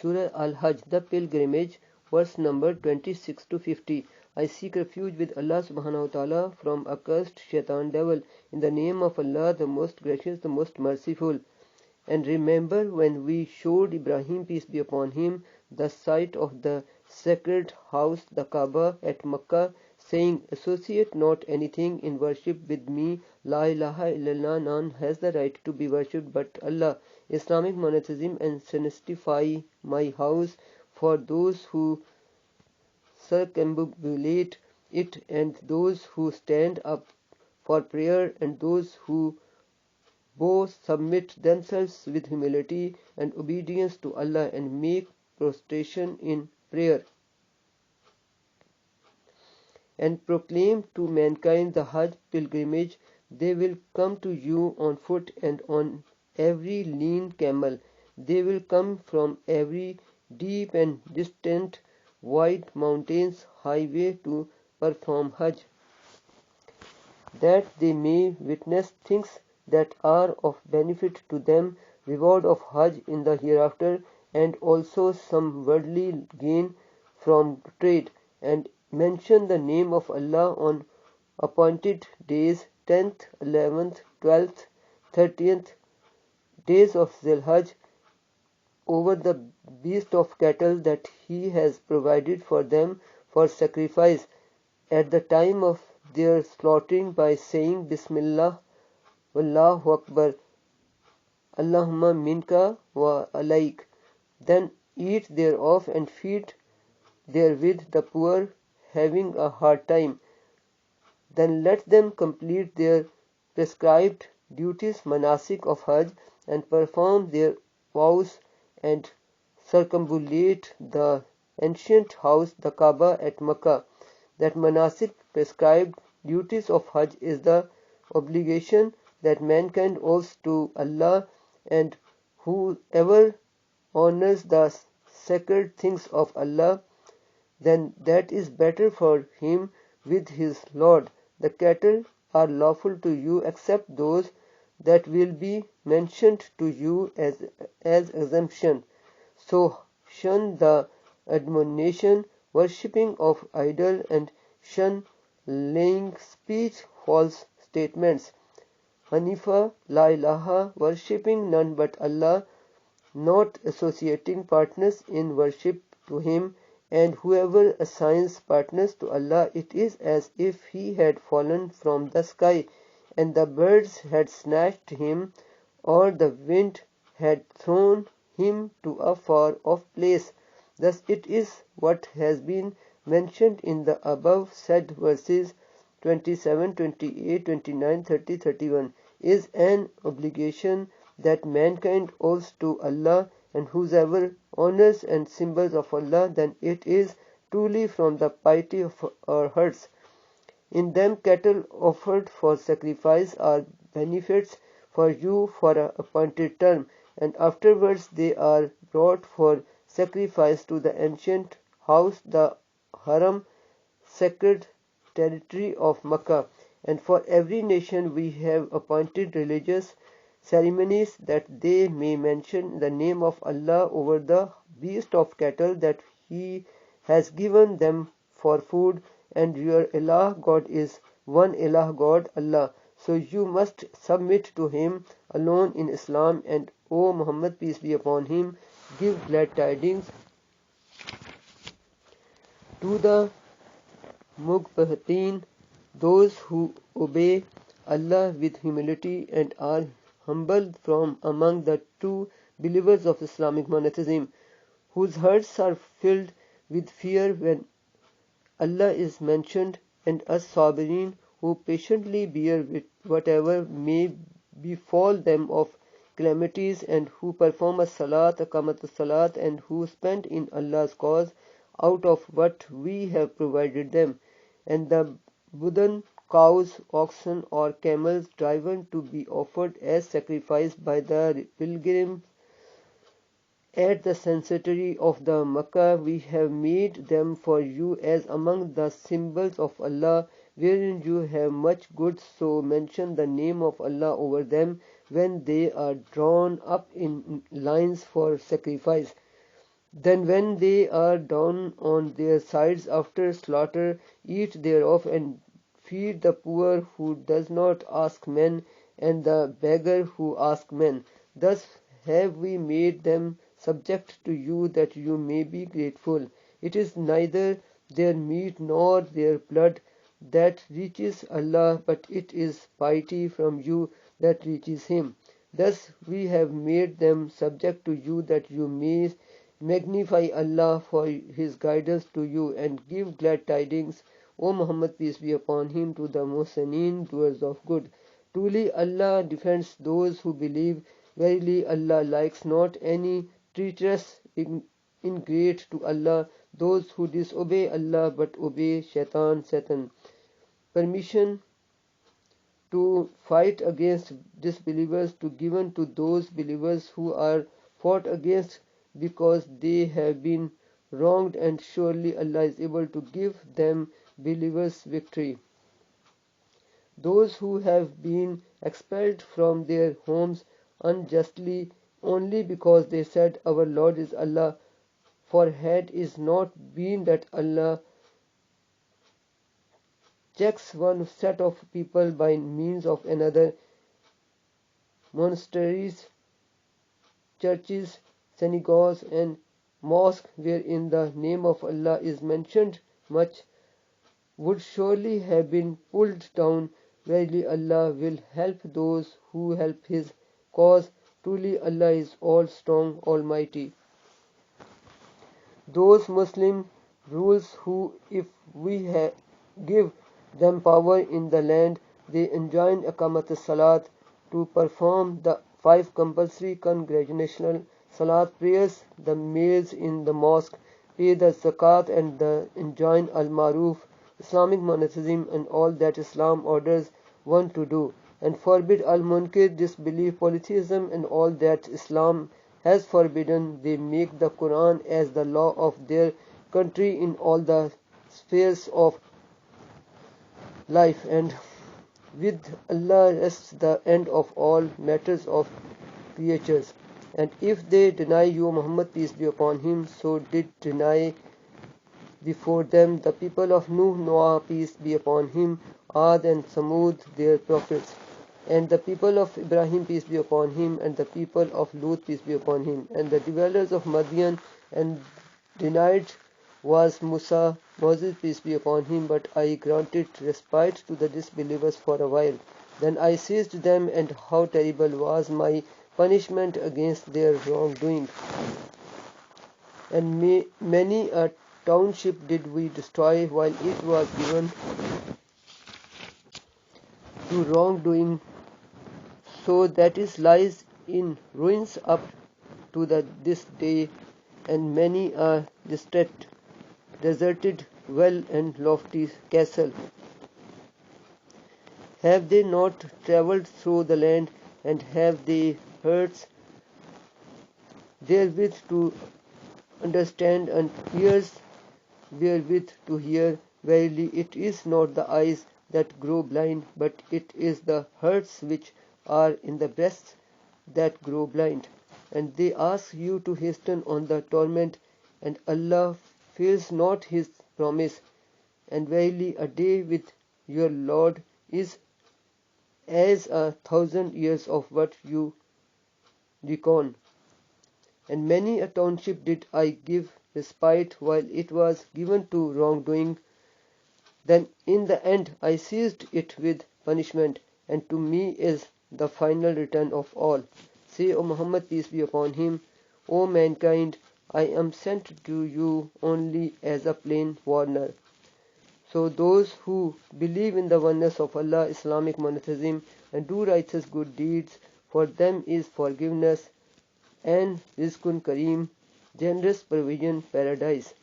Surah Al-Hajj, the pilgrimage, verse number 26 to 50. I seek refuge with Allah subhanahu wa ta'ala from accursed shaitan devil. In the name of Allah, the most gracious, the most merciful. And remember when we showed Ibrahim, peace be upon him, the site of the sacred house, the Kaaba at Makkah, saying, associate not anything in worship with me. La ilaha illallah, none has the right to be worshipped but Allah. Islamic monotheism and sanctify my house for those who circumambulate it and those who stand up for prayer and those who both submit themselves with humility and obedience to Allah and make prostration in prayer, and proclaim to mankind the Hajj pilgrimage. They will come to you on foot and on every lean camel. They will come from every deep and distant wide mountains highway to perform Hajj, that they may witness things that are of benefit to them, reward of Hajj in the hereafter, and also some worldly gain from trade, and mention the name of Allah on appointed days, 10th, 11th, 12th, 13th days of Zilhajj, over the beast of cattle that He has provided for them for sacrifice at the time of their slaughtering, by saying Bismillah, Wallahu Akbar, Allahumma minka wa alaik. Then eat thereof and feed therewith the poor having a hard time. Then let them complete their prescribed duties, manasik of Hajj, and perform their vows and circumambulate the ancient house, the Kaaba at Makkah. That manasik, prescribed duties of Hajj, is the obligation that mankind owes to Allah, and whoever honors the sacred things of Allah, then that is better for him with his Lord. The cattle are lawful to you except those that will be mentioned to you as exemption. So shun the admonition, worshipping of idol, and shun laying speech false statements. Hanifa, La ilaha, worshipping none but Allah, not associating partners in worship to Him, and whoever assigns partners to Allah, it is as if he had fallen from the sky, and the birds had snatched him, or the wind had thrown him to a far off place. Thus it is what has been mentioned in the above said verses 27, 28, 29, 30, 31 is an obligation that mankind owes to Allah, and whosoever honors and symbols of Allah, then it is truly from the piety of our hearts. In them cattle offered for sacrifice are benefits for you for an appointed term, and afterwards they are brought for sacrifice to the ancient house, the Haram, sacred territory of Makkah. And for every nation we have appointed religious ceremonies, that they may mention the name of Allah over the beast of cattle that He has given them for food, and your Ilah God is one Ilah God, Allah. So you must submit to Him alone in Islam, and O Muhammad, peace be upon him, give glad tidings to the Mughbatin, those who obey Allah with humility and are humble from among the true believers of Islamic monotheism, whose hearts are filled with fear when Allah is mentioned, and as-sabirin, who patiently bear with whatever may befall them of calamities, and who perform as-salat, aqamat-as-salat, and who spend in Allah's cause out of what we have provided them, and the budhan, cows, oxen, or camels driven to be offered as sacrifice by the pilgrims at the sanctuary of the Makkah. We have made them for you as among the symbols of Allah, wherein you have much good, so mention the name of Allah over them when they are drawn up in lines for sacrifice. Then when they are down on their sides after slaughter, eat thereof and feed the poor who does not ask men, and the beggar who asks men. Thus have we made them subject to you that you may be grateful. It is neither their meat nor their blood that reaches Allah, but it is piety from you that reaches Him. Thus we have made them subject to you that you may magnify Allah for His guidance to you and give glad tidings, O Muhammad, peace be upon him, to the Muhsineen, doers of good. Truly Allah defends those who believe. Verily Allah likes not any treacherous ingrate to Allah, those who disobey Allah but obey Satan. Permission to fight against disbelievers to given to those believers who are fought against because they have been wronged, and surely Allah is able to give them believers victory. Those who have been expelled from their homes unjustly only because they said our Lord is Allah, for had it not been that Allah checks one set of people by means of another, monasteries, churches, synagogues, and mosques wherein the name of Allah is mentioned much would surely have been pulled down. Verily Allah will help those who help His cause. Truly Allah is all strong, almighty. Those Muslim rules who, if we give them power in the land, they enjoin Aqamat Salat to perform the 5 compulsory congregational Salat prayers, the males in the mosque, pay the zakat, and the enjoin al-Maruf, Islamic monotheism, and all that Islam orders one to do, and forbid al-Munkar, disbelief, polytheism, and all that Islam has forbidden. They make the Quran as the law of their country in all the spheres of life, and with Allah rests the end of all matters of creatures. And if they deny you, Muhammad, peace be upon him, so did deny before them the people of Noah, peace be upon him, Ad and Samud, their prophets, and the people of Ibrahim, peace be upon him, and the people of Lut, peace be upon him, and the dwellers of Madian, and denied was Moses, peace be upon him, but I granted respite to the disbelievers for a while. Then I seized them, and how terrible was my punishment against their wrongdoing. And many a township did we destroy while it was given to wrongdoing, so that it lies in ruins up to this day, and many a distressed, deserted well and lofty castle. Have they not travelled through the land, and have they hearts therewith to understand, and ears wherewith to hear? Verily it is not the eyes that grow blind, but it is the hearts which are in the breasts that grow blind. And they ask you to hasten on the torment, and Allah fails not His promise. And verily a day with your Lord is as 1,000 years of what you reckon. And many a township did I give respite while it was given to wrongdoing. Then in the end I seized it with punishment, and to me is the final return of all. Say, O Muhammad, peace be upon him, O mankind, I am sent to you only as a plain warner. So those who believe in the oneness of Allah, Islamic monotheism, and do righteous good deeds, for them is forgiveness and Rizqun Kareem, generous provision, paradise.